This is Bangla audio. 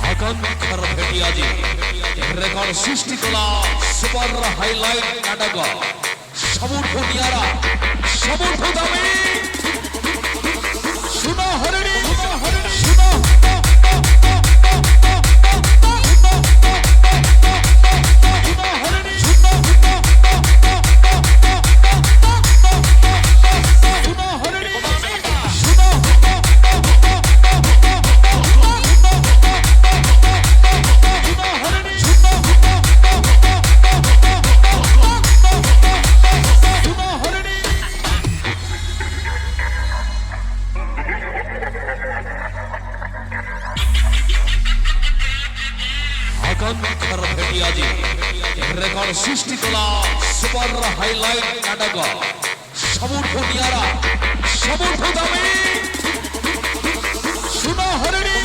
আকাঙ্ক্ষার ভেটিয়াজি রেকর্ড সৃষ্টি করা সুপার হাইলাইট নাটক সমুদ্র নিয়ারা সমুদ্র দামি শুনো হরিণী শুনো আকাঙ্ক্ষার ভেটিয়াজি রেকর্ড সৃষ্টি করা সুপার হাইলাইট নাটক সমুদ্র নিয়ারা সমুদ্র দামি শুনো হরিণী